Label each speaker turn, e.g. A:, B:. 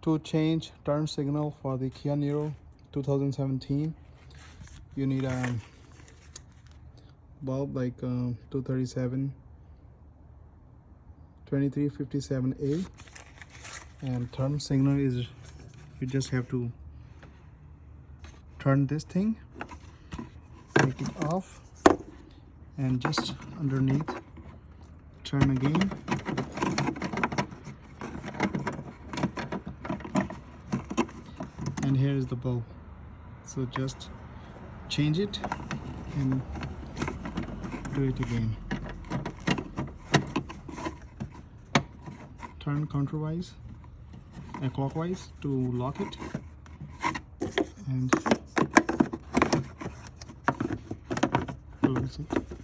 A: To change turn signal for the Kia Niro 2017, you need a bulb like 237 2357A, and turn signal is, you just have to turn this thing, take it off, and just underneath turn again. And here is the bulb, so just change it and do it again. Turn counterwise and clockwise to lock it, and close it.